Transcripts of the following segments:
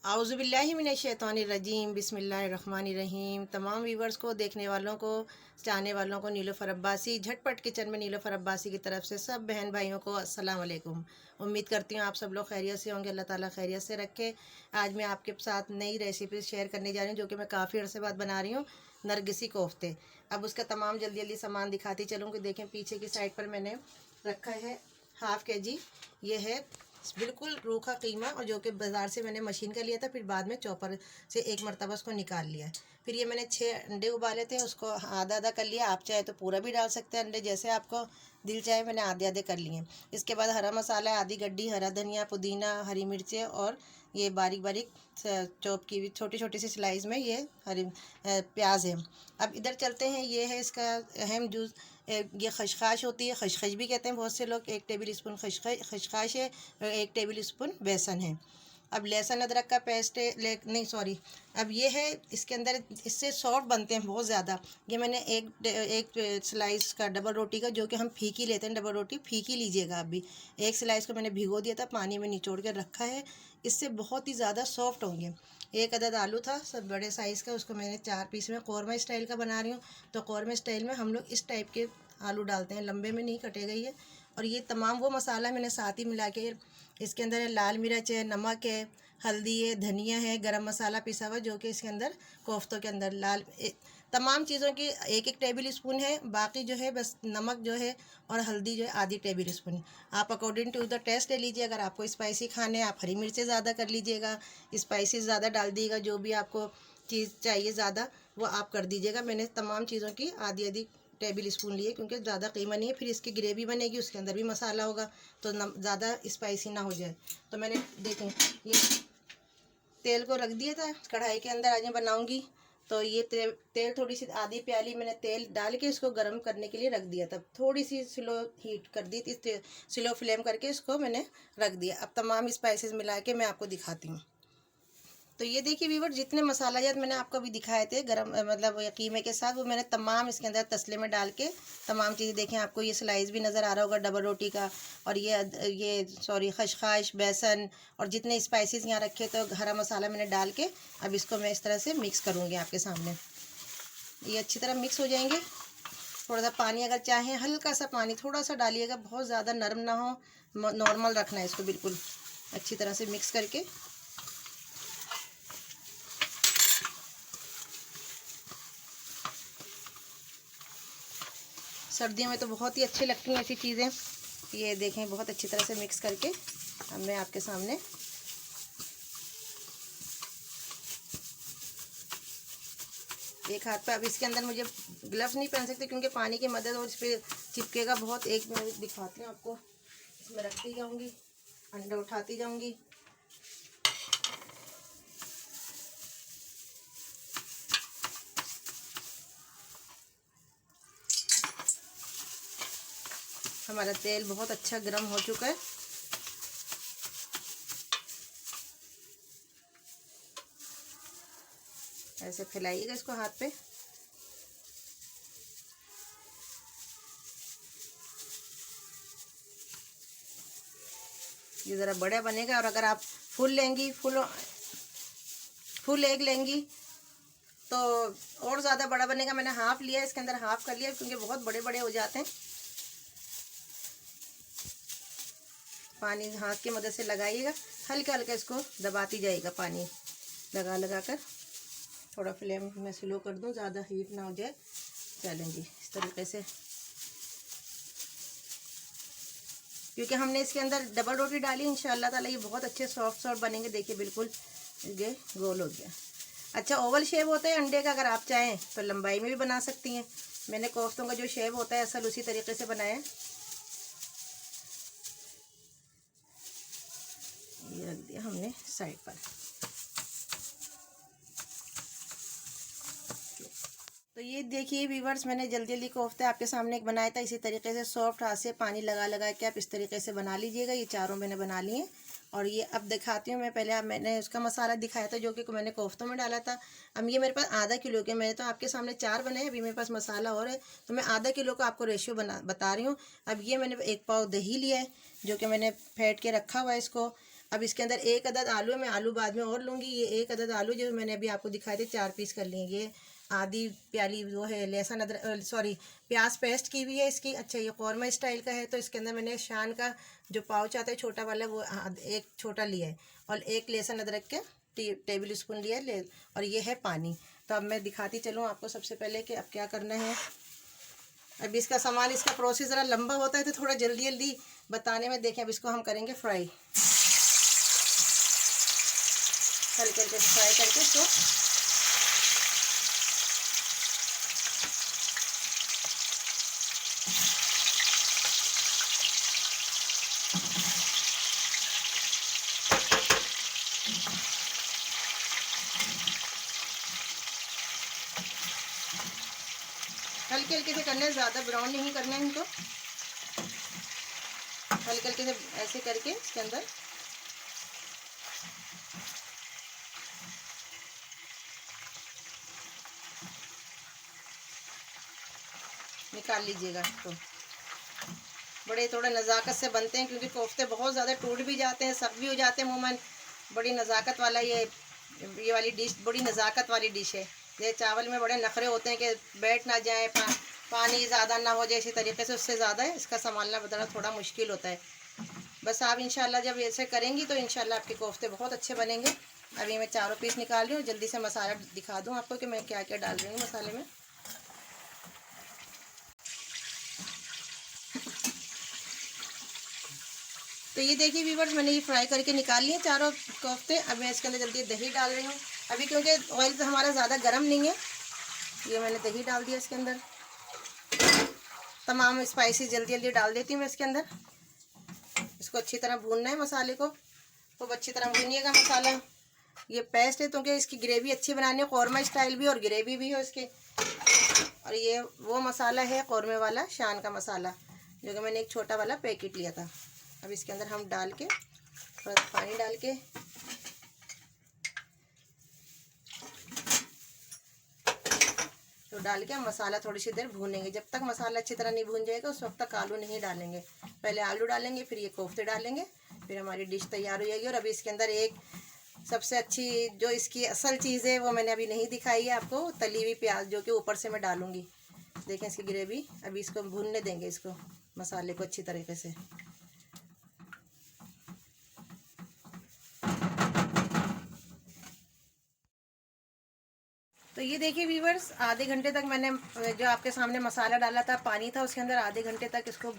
आउज़ुबिल्लाहिमिनश्शैतानिर्रजीम बिस्मिल्लाहिर्रहमानिर्रहीम। तमाम व्यूवर्स को, देखने वालों को, चाहने वालों को नीलोफ़र अब्बासी झटपट किचन में नीलोफ़र अब्बासी की तरफ से सब बहन भाइयों को अस्सलाम वालेकुम। उम्मीद करती हूँ आप सब लोग खैरियत से होंगे, अल्लाह ताला खैरियत से रखे। आज मैं आपके साथ नई रेसिपी शेयर करने जा रही हूँ जो कि मैं काफ़ी अर्से बाद बना रही हूँ, नरगिसी कोफ्ते। अब उसका तमाम जल्दी जल्दी सामान दिखाती चलूँगी। देखें पीछे की साइड पर मैंने रखा है हाफ़ के जी। ये है बिल्कुल रूखा कीमा, और जो कि बाज़ार से मैंने मशीन का लिया था, फिर बाद में चॉपर से एक मरतबा उसको निकाल लिया। फिर ये मैंने 6 अंडे उबाले थे, उसको आधा आधा कर लिया। आप चाहे तो पूरा भी डाल सकते हैं अंडे, जैसे आपको दिल चाहे। मैंने आधे आधे कर लिए। इसके बाद हरा मसाला, आधी गड्डी हरा धनिया, पुदीना, हरी मिर्चें, और ये बारीक बारीक चॉप की हुई छोटी छोटी सी स्लाइस में ये हरी प्याज है। अब इधर चलते हैं। ये है इसका अहम जूस, ये खशखाश होती है, खशखश भी कहते हैं बहुत से लोग। 1 टेबल स्पून खशखाश है, 1 टेबल स्पून बेसन है। अब लहसुन अदरक का पेस्ट है, नहीं सॉरी, अब ये है इसके अंदर, इससे सॉफ्ट बनते हैं बहुत ज़्यादा। ये मैंने एक स्लाइस का डबल रोटी का, जो कि हम फीकी लेते हैं, डबल रोटी फीकी लीजिएगा आप भी। एक स्लाइस को मैंने भिगो दिया था, पानी में निचोड़ कर रखा है। इससे बहुत ही ज़्यादा सॉफ्ट होंगे। एक अदद आलू था, सब बड़े साइज़ का, उसको मैंने 4 पीस में कौरमा स्टाइल का बना रही हूँ। तो कौरमा स्टाइल में हम लोग इस टाइप के आलू डालते हैं, लंबे में नहीं कटे गई है। और ये तमाम वो मसाला मैंने साथ ही मिला के, इसके अंदर है लाल मिर्च है, नमक है, हल्दी है, धनिया है, गरम मसाला पिसा हुआ, जो कि इसके अंदर कोफ्तों के अंदर तमाम चीज़ों की 1 टेबल स्पून है। बाकी जो है बस नमक जो है और हल्दी जो है आधी टेबल स्पून। आप अकॉर्डिंग टू द टेस्ट ले लीजिए। अगर आपको स्पाइसी खाने हैं, आप हरी मिर्चें ज़्यादा कर लीजिएगा, स्पाइसी ज़्यादा डाल दीजिएगा। जो भी आपको चीज़ चाहिए ज़्यादा वो आप कर दीजिएगा। मैंने तमाम चीज़ों की आधी आधी टेबल स्पून लिए, क्योंकि ज़्यादा कीमा नहीं है। फिर इसकी ग्रेवी बनेगी, उसके अंदर भी मसाला होगा, तो ज़्यादा स्पाइसी ना हो जाए। तो मैंने देखें ये तेल को रख दिया था कढ़ाई के अंदर। आज मैं बनाऊंगी तो ये तेल थोड़ी सी आधी प्याली मैंने तेल डाल के इसको गर्म करने के लिए रख दिया था। थोड़ी सी स्लो हीट कर दी थी, स्लो फ्लेम करके इसको मैंने रख दिया। अब तमाम स्पाइसेस मिला के मैं आपको दिखाती हूँ। तो ये देखिए व्यूवर, जितने मसाला जात मैंने आपको अभी दिखाए थे गरम मतलब कीमे के साथ, वो मैंने तमाम इसके अंदर तसले में डाल के तमाम चीज़ें देखें। आपको ये स्लाइस भी नज़र आ रहा होगा डबल रोटी का, और ये सॉरी खशखाश, बेसन, और जितने स्पाइसेस यहाँ रखे तो हरा मसाला मैंने डाल के अब इसको मैं इस तरह से मिक्स करूँगी आपके सामने। ये अच्छी तरह मिक्स हो जाएंगे। थोड़ा सा पानी अगर चाहें, हल्का सा पानी थोड़ा सा डालिएगा, बहुत ज़्यादा नरम ना हो, नॉर्मल रखना है इसको बिल्कुल अच्छी तरह से मिक्स करके। सर्दियों में तो बहुत ही अच्छी लगती हैं ऐसी चीज़ें। ये देखें बहुत अच्छी तरह से मिक्स करके अब मैं आपके सामने एक हाथ पे, अब इसके अंदर मुझे ग्लव्स नहीं पहन सकते क्योंकि पानी की मदद और इस पर चिपकेगा बहुत। एक मिनट दिखाती हूँ आपको। इसमें रखती जाऊँगी, अंडा उठाती जाऊँगी। हमारा तेल बहुत अच्छा गर्म हो चुका है। ऐसे फैलाइएगा इसको हाथ पे। ये ज़रा बड़ा बनेगा, और अगर आप फुल लेंगी, फुल एग लेंगी तो और ज़्यादा बड़ा बनेगा। मैंने हाफ लिया, इसके अंदर हाफ कर लिया क्योंकि बहुत बड़े बड़े हो जाते हैं। पानी हाथ की मदद से लगाइएगा, हल्का हल्का इसको दबाती जाइएगा पानी लगा लगा कर। थोड़ा फ्लेम मैं स्लो कर दूं, ज़्यादा हीट ना हो जाए। चलेंगी इस तरीके से, क्योंकि हमने इसके अंदर डबल रोटी डाली। इंशाल्लाह ताला ये बहुत अच्छे सॉफ्ट सॉफ्ट बनेंगे। देखिए बिल्कुल ये गोल हो गया। अच्छा ओवल शेप होता है अंडे का, अगर आप चाहें तो लंबाई में भी बना सकती हैं। मैंने कोफ्तों का जो शेप होता है असल उसी तरीके से बनाया है। ये रख दिया हमने साइड पर। तो ये देखिए व्यूवर्स, मैंने जल्दी जल्दी कोफ्ते आपके सामने एक बनाया था। इसी तरीके से सॉफ्ट हाथ से पानी लगा लगा के आप इस तरीके से बना लीजिएगा। ये चारों मैंने बना लिए हैं। और ये अब दिखाती हूँ मैं। पहले मैंने उसका मसाला दिखाया था जो कि मैंने कोफ्तों में डाला था। अब ये मेरे पास आधा किलो के, मैंने तो आपके सामने 4 बनाए, अभी मेरे पास मसाला और है तो मैं आधा किलो का आपको रेशियो बता रही हूँ। अब ये मैंने 1 पाव दही लिया है जो कि मैंने फेंट के रखा हुआ है इसको। अब इसके अंदर एक अदद आलू, मैं आलू बाद में और लूँगी। ये एक अदद आलू जो मैंने अभी आपको दिखाए थे 4 पीस कर लिए। ये आधी प्याली वो है लहसुन अदरक, सॉरी प्याज पेस्ट की हुई है इसकी। अच्छा, ये कौरमा स्टाइल का है तो इसके अंदर मैंने शान का जो पाउच आता है छोटा वाला, वो एक छोटा लिया है। और एक लहसुन अदरक के टेबल स्पून लिया है। और ये है पानी। तो अब मैं दिखाती चलूँ आपको सबसे पहले कि अब क्या करना है। अब इसका सामान, इसका प्रोसेस ज़रा लंबा होता है तो थोड़ा जल्दी जल्दी बताने में। देखें, अब इसको हम करेंगे फ्राई, हल्के हल्के फ्राई करके इसको। हल्के हल्के से करना है, ज़्यादा ब्राउन नहीं करना है इनको। हल्के हल्के से ऐसे करके इसके अंदर निकाल लीजिएगा। तो बड़े थोड़ा नज़ाकत से बनते हैं, क्योंकि कोफ्ते बहुत ज़्यादा टूट भी जाते हैं, सख्त भी हो जाते हैं मुमन। बड़ी नज़ाकत वाला ये वाली डिश बड़ी नज़ाकत वाली डिश है। ये चावल में बड़े नखरे होते हैं कि बैठ ना जाए, पानी ज़्यादा ना हो जाए, इसी तरीके से उससे ज़्यादा इसका संभालना बदलना थोड़ा मुश्किल होता है। बस आप इंशाल्लाह जब ऐसे करेंगी तो इंशाल्लाह आपके कोफ्ते बहुत अच्छे बनेंगे। अभी मैं चारों पीस निकाल रही हूँ, जल्दी से मसाला दिखा दूँ आपको कि मैं क्या क्या डाल रही हूँ मसाले में। तो ये देखिए व्यूअर्स, मैंने ये फ्राई करके निकाल लिए चारों कोफ्ते। अब मैं इसके अंदर जल्दी दही डाल रही हूँ अभी, क्योंकि ऑयल तो हमारा ज़्यादा गर्म नहीं है। ये मैंने दही डाल दिया इसके अंदर। तमाम स्पाइसी जल्दी जल्दी डाल देती हूँ मैं इसके अंदर। इसको अच्छी तरह भूनना है मसाले को, खूब अच्छी तरह भूनिएगा मसाला। ये पेस्ट है क्योंकि इसकी ग्रेवी अच्छी बनानी है, कौरमा स्टाइल भी और ग्रेवी भी हो इसकी। और ये वो मसाला है कौरमे वाला, शान का मसाला, जो कि मैंने एक छोटा वाला पैकेट लिया था। अब इसके अंदर हम डाल के थोड़ा पानी डाल के तो डाल के हम मसाला थोड़ी सी देर भूनेंगे। जब तक मसाला अच्छी तरह नहीं भून जाएगा उस वक्त तक आलू नहीं डालेंगे। पहले आलू डालेंगे, फिर ये कोफ्ते डालेंगे, फिर हमारी डिश तैयार हो जाएगी। और अभी इसके अंदर एक सबसे अच्छी जो इसकी असल चीज़ है वो मैंने अभी नहीं दिखाई है आपको, तली हुई प्याज, जो कि ऊपर से मैं डालूंगी। देखें इसकी ग्रेवी। अभी इसको भूनने देंगे, इसको मसाले को अच्छी तरीके से। तो ये देखिए व्यूवर्स, आधे घंटे तक मैंने जो आपके सामने मसाला डाला था, पानी था उसके अंदर, आधे घंटे तक इसको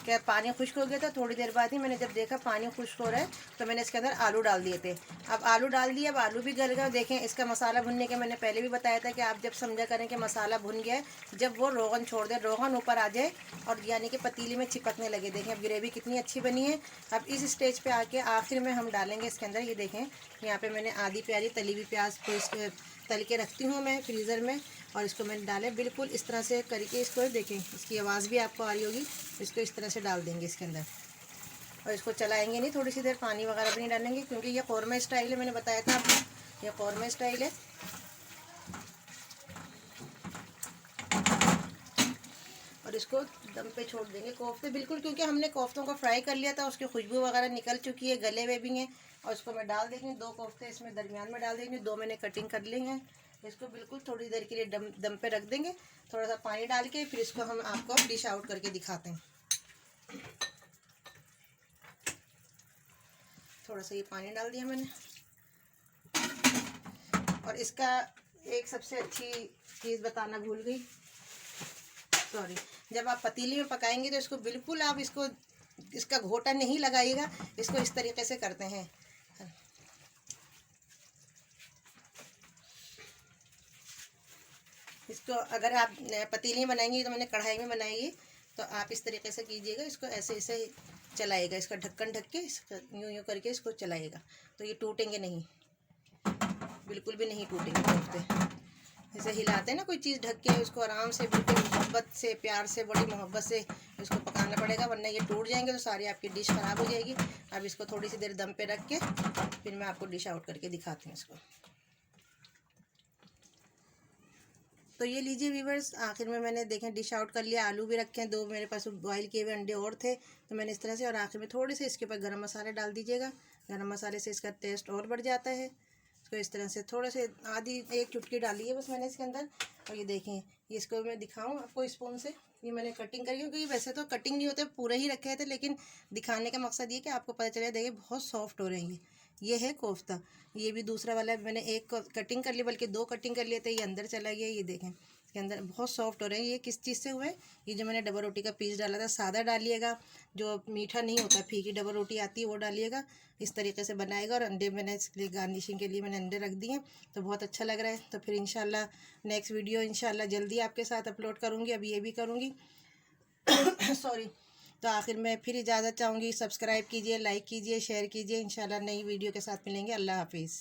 क्या पानी खुश्क हो गया था। थोड़ी देर बाद ही मैंने जब देखा पानी खुश्क हो रहा है तो मैंने इसके अंदर आलू डाल दिए थे। अब आलू डाल दिए, अब आलू भी गल गया। देखें इसका मसाला भुनने के मैंने पहले भी बताया था कि आप जब समझा करें कि मसाला भुन गया है, जब वो रोगन छोड़ दे, रोगन ऊपर आ जाए और यानी कि पतीली में चिपकने लगे। देखें अब ग्रेवी कितनी अच्छी बनी है। अब इस स्टेज पर आके आखिर में हम डालेंगे इसके अंदर, ये देखें यहाँ पर मैंने आधी प्यारी तली हुई प्याज को तल के रखती हूँ मैं फ्रीज़र में, और इसको मैंने डाले बिल्कुल इस तरह से करके। इसको देखें, इसकी आवाज़ भी आपको आ रही होगी। इसको इस तरह से डाल देंगे इसके अंदर और इसको चलाएंगे नहीं, थोड़ी सी देर पानी वगैरह भी नहीं डालेंगे, क्योंकि ये कौरमा स्टाइल है। मैंने बताया था आपको, ये कौरमा स्टाइल है। और इसको दम पे छोड़ देंगे कोफ्ते बिल्कुल, क्योंकि हमने कोफ्तों को फ्राई कर लिया था, उसकी खुशबू वगैरह निकल चुकी है, गले हुए भी हैं। और इसको मैं डाल देंगे, 2 कोफ्ते इसमें दरमियान में डाल देंगे, 2 मैंने कटिंग कर लिए हैं। इसको बिल्कुल थोड़ी देर के लिए दम पे रख देंगे, थोड़ा सा पानी डाल के। फिर इसको हम आपको डिश आउट करके दिखाते हैं। थोड़ा सा ये पानी डाल दिया मैंने। और इसका एक सबसे अच्छी चीज़ बताना भूल गई, सॉरी। जब आप पतीली में पकाएंगे तो इसको बिल्कुल आप इसका घोटा नहीं लगाइएगा। इसको इस तरीके से करते हैं। इसको अगर आप पतीली में बनाएंगी तो मैंने कढ़ाई में बनाएगी, तो आप इस तरीके से कीजिएगा। इसको ऐसे ऐसे चलाएगा, इसका ढक्कन ढक के यूँ यूँ करके इसको चलाएगा, तो ये टूटेंगे नहीं, बिल्कुल भी नहीं टूटेंगे कोफ्ते। ऐसे हिलाते हैं ना कोई चीज़ ढक के, उसको आराम से बिल्कुल मोहब्बत से, प्यार से, बड़ी मोहब्बत से इसको पकाना पड़ेगा, वरना ये टूट जाएंगे तो सारी आपकी डिश ख़राब हो जाएगी। अब इसको थोड़ी सी देर दम पे रख के फिर मैं आपको डिश आउट करके दिखाती हूँ इसको। तो ये लीजिए व्यूवर्स, आखिर में मैंने देखें डिश आउट कर लिया। आलू भी रखे हैं, 2 मेरे पास बॉयल किए हुए अंडे और थे, तो मैंने इस तरह से। और आखिर में थोड़े से इसके ऊपर गरम मसाले डाल दीजिएगा। गरम मसाले से इसका टेस्ट और बढ़ जाता है। इसको इस तरह से थोड़े से आधी 1 चुटकी डाली है बस मैंने इसके अंदर। और ये देखें, ये इसको मैं दिखाऊं आपको स्पून से, ये मैंने कटिंग करी, क्योंकि वैसे तो कटिंग नहीं होते, पूरे ही रखे थे, लेकिन दिखाने का मकसद ये कि आपको पता चले। देखिए बहुत सॉफ्ट हो रहे हैं ये है कोफ्ता। ये भी दूसरा वाला मैंने 1 कटिंग कर ली, बल्कि 2 कटिंग कर लिए थे। ये अंदर चला गया, ये देखें इसके अंदर बहुत सॉफ्ट हो रहे हैं। ये किस चीज़ से हुए? ये जो मैंने डबल रोटी का पीस डाला था, सादा डालिएगा, जो मीठा नहीं होता, फीकी डबल रोटी आती है वो डालिएगा। इस तरीके से बनाएगा। और अंडे मैंने इसके लिए गार्निशिंग के लिए मैंने अंडे रख दिए, तो बहुत अच्छा लग रहा है। तो फिर इंशाल्लाह नेक्स्ट वीडियो इंशाल्लाह जल्दी आपके साथ अपलोड करूँगी। अब ये भी करूँगी सॉरी। तो आखिर में फिर इजाज़त चाहूँगी। सब्सक्राइब कीजिए, लाइक कीजिए, शेयर कीजिए। इंशाल्लाह नई वीडियो के साथ मिलेंगे। अल्लाह हाफिज़।